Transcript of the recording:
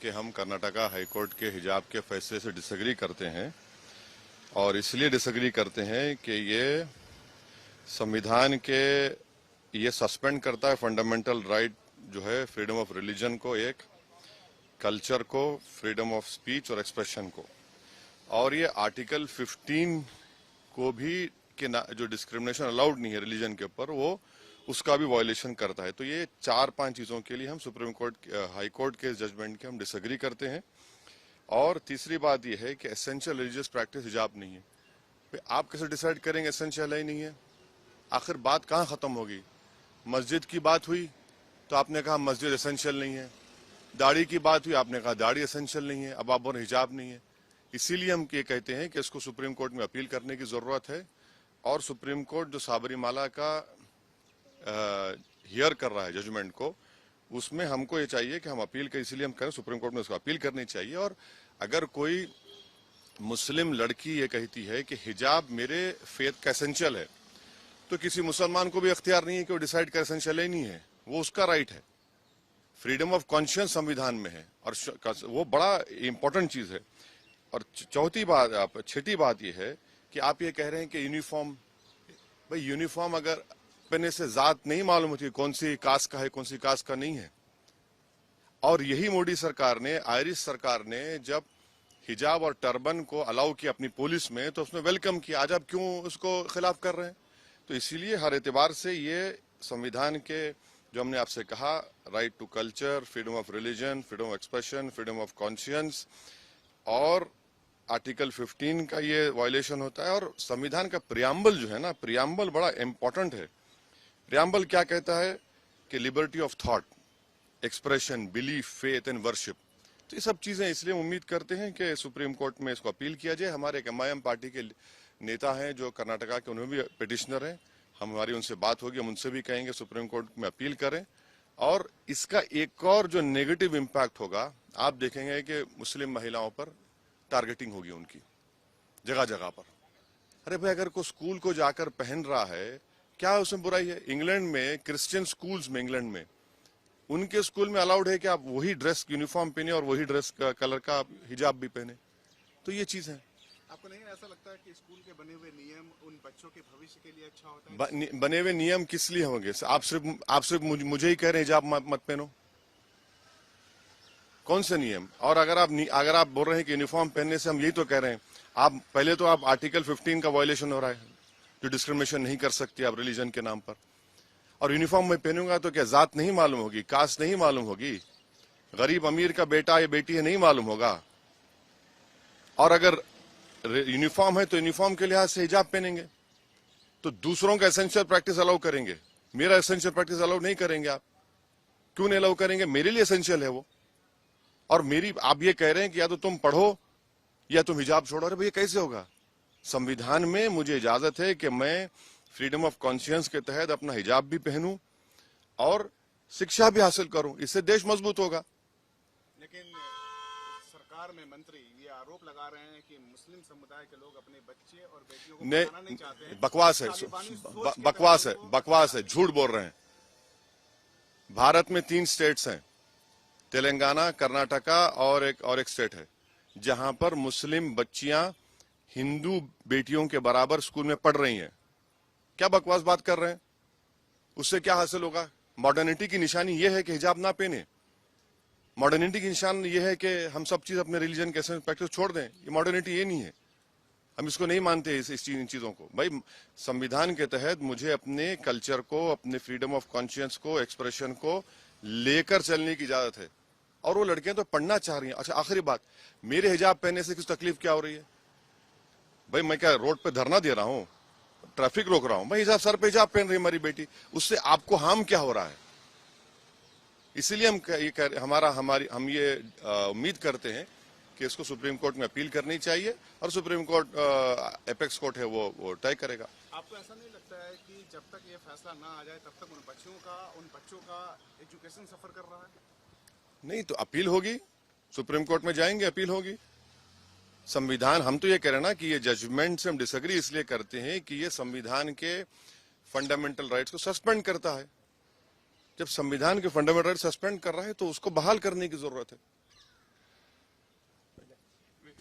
कि हम कर्नाटका हाईकोर्ट के हिजाब के फैसले से डिसएग्री करते हैं और इसलिए डिसएग्री करते हैं कि ये संविधान के ये सस्पेंड करता है फंडामेंटल राइट जो है फ्रीडम ऑफ रिलीजन को, एक कल्चर को, फ्रीडम ऑफ स्पीच और एक्सप्रेशन को। और ये आर्टिकल 15 को भी कि जो डिस्क्रिमिनेशन अलाउड नहीं है रिलीजन के ऊपर, वो उसका भी वायलेशन करता है। तो ये 4-5 चीजों के लिए हम सुप्रीम कोर्ट हाई कोर्ट के जजमेंट के हम डिसएग्री करते हैं। और तीसरी बात यह है कि एसेंशियल रिलीजियस प्रैक्टिस हिजाब नहीं है। आप कैसे डिसाइड करेंगे एसेंशियल है ही नहीं है? आखिर बात कहाँ खत्म होगी? मस्जिद की बात हुई तो आपने कहा मस्जिद एसेंशियल नहीं है, दाढ़ी की बात हुई आपने कहा दाढ़ी एसेंशियल नहीं है, अब आप बोल हिजाब नहीं है। इसीलिए हम ये कहते हैं कि इसको सुप्रीम कोर्ट में अपील करने की जरूरत है। और सुप्रीम कोर्ट जो साबरीमाला का हियर कर रहा है जजमेंट को, उसमें हमको ये चाहिए कि हम अपील करें। इसीलिए हम करें सुप्रीम कोर्ट में उसको अपील करनी चाहिए। और अगर कोई मुस्लिम लड़की ये कहती है कि हिजाब मेरे फेथ का एसेंशियल है, तो किसी मुसलमान को भी अख्तियार नहीं है कि वो डिसाइड कर एसेंशियल ही नहीं है, वो उसका राइट है। फ्रीडम ऑफ कॉन्शियंस संविधान में है और वो बड़ा इंपॉर्टेंट चीज है। और छठी बात यह है कि आप ये कह रहे हैं कि यूनिफॉर्म, भाई यूनिफॉर्म अगर पहनने से जात नहीं मालूम होती कौन सी कास्ट का है कौन सी कास्ट का नहीं है। और यही मोदी सरकार ने, आयरिश सरकार ने जब हिजाब और टर्बन को अलाउ किया अपनी पुलिस में, तो उसने वेलकम किया। आज आप क्यों उसको खिलाफ कर रहे हैं? तो इसीलिए हर एतबार से ये संविधान के जो हमने आपसे कहा, right to culture, freedom of religion, freedom of expression, freedom of conscience, और आर्टिकल 15 का ये वायलेशन होता है। और संविधान का प्रियम्बल जो है ना, प्रियम्बल बड़ा इंपॉर्टेंट है। प्रियम्बल क्या कहता है कि liberty of thought, expression, belief, faith and worship. तो ये सब चीजें, इसलिए उम्मीद करते हैं कि सुप्रीम कोर्ट में इसको अपील किया जाए। हमारे एक MIM पार्टी के नेता हैं जो कर्नाटका के, उन्होंने भी पिटिशनर हैं, हमारी उनसे बात होगी, हम उनसे भी कहेंगे सुप्रीम कोर्ट में अपील करें। और इसका एक और जो नेगेटिव इम्पैक्ट होगा, आप देखेंगे कि मुस्लिम महिलाओं पर टारगेटिंग होगी उनकी जगह जगह पर। अरे भाई, अगर कोई स्कूल को जाकर पहन रहा है, क्या उसमें बुराई है? इंग्लैंड में क्रिश्चियन स्कूल्स में, इंग्लैंड में उनके स्कूल में अलाउड है कि आप वही ड्रेस यूनिफॉर्म पहने और वही ड्रेस का कलर का हिजाब भी पहने। तो ये चीज है। आपको नहीं ऐसा लगता है कि स्कूल के बने हुए नियम उन बच्चों के भविष्य के लिए अच्छा होता है? बने हुए नियम किस लिए होंगे? आप सिर्फ मुझे ही कह रहे हैं हिजाब मत पहनो? कौन से नियम? और अगर आप बोल रहे हैं कि यूनिफॉर्म पहनने से, हम यही तो कह रहे हैं, आप पहले तो आप आर्टिकल 15 का वायलेशन हो रहा है, जो डिस्क्रिमिनेशन नहीं कर सकती आप रिलीजन के नाम पर। और यूनिफॉर्म में पहनूंगा तो क्या जात नहीं मालूम होगी, कास्ट नहीं मालूम होगी, गरीब अमीर का बेटा या बेटी है नहीं मालूम होगा? और अगर यूनिफॉर्म है तो यूनिफॉर्म के लिहाज से हिजाब पहनेंगे, तो दूसरों का एसेंशियल प्रैक्टिस अलाउ करेंगे, मेरा एसेंशियल प्रैक्टिस अलाउ नहीं करेंगे। आप क्यों नहीं अलाउ करेंगे? मेरे लिए एसेंशियल है वो। और आप ये कह रहे हैं कि या तो तुम पढ़ो या तुम हिजाब छोड़ो। अरे भैया, कैसे होगा? संविधान में मुझे इजाजत है कि मैं फ्रीडम ऑफ कॉन्शियंस के तहत अपना हिजाब भी पहनूं और शिक्षा भी हासिल करूं, इससे देश मजबूत होगा। लेकिन सरकार में मंत्री ये आरोप लगा रहे हैं कि मुस्लिम समुदाय के लोग अपने बच्चे और बेटियों को पढ़ाना नहीं चाहते हैं। बकवास है, झूठ बोल रहे हैं। भारत में 3 स्टेट्स हैं, तेलंगाना, कर्नाटका और एक स्टेट है, जहां पर मुस्लिम बच्चियां हिंदू बेटियों के बराबर स्कूल में पढ़ रही हैं। क्या बकवास बात कर रहे हैं? उससे क्या हासिल होगा? मॉडर्निटी की निशानी यह है कि हिजाब ना पहने। मॉडर्निटी की निशान यह है कि हम सब चीज अपने रिलीजन के प्रैक्टिस छोड़ दें। ये मॉडर्निटी ये नहीं है, हम इसको नहीं मानते इन चीजों को। भाई, संविधान के तहत मुझे अपने कल्चर को, अपने फ्रीडम ऑफ कॉन्शियंस को, एक्सप्रेशन को लेकर चलने की इजाजत है। और वो लड़कियां तो पढ़ना चाह रही हैं। अच्छा, आखिरी बात, मेरे हिजाब पहनने से किस तकलीफ क्या हो रही है? भाई, मैं क्या रोड पे धरना दे रहा हूं, ट्रैफिक रोक रहा हूं? भाई, हिजाब, सर पे हिजाब पहन रही है हमारी बेटी, उससे आपको हार्म क्या हो रहा है? इसीलिए हम ये उम्मीद करते हैं कि इसको सुप्रीम कोर्ट में अपील करनी चाहिए और सुप्रीम कोर्ट, एपेक्स कोर्ट है, वो तय करेगा। आपको ऐसा नहीं लगता है कि जब तक ये फैसला ना आ जाए तब तक उन बच्चों का एजुकेशन सफर कर रहा है? नहीं, तो अपील होगी, सुप्रीम कोर्ट में जाएंगे, अपील होगी। संविधान, हम तो ये कह रहे हैं ना कि ये जजमेंट से हम डिसएग्री इसलिए करते हैं कि ये संविधान के फंडामेंटल राइट्स को सस्पेंड करता है। जब संविधान के फंडामेंटल राइट्स सस्पेंड कर रहा है तो उसको बहाल करने की जरूरत है।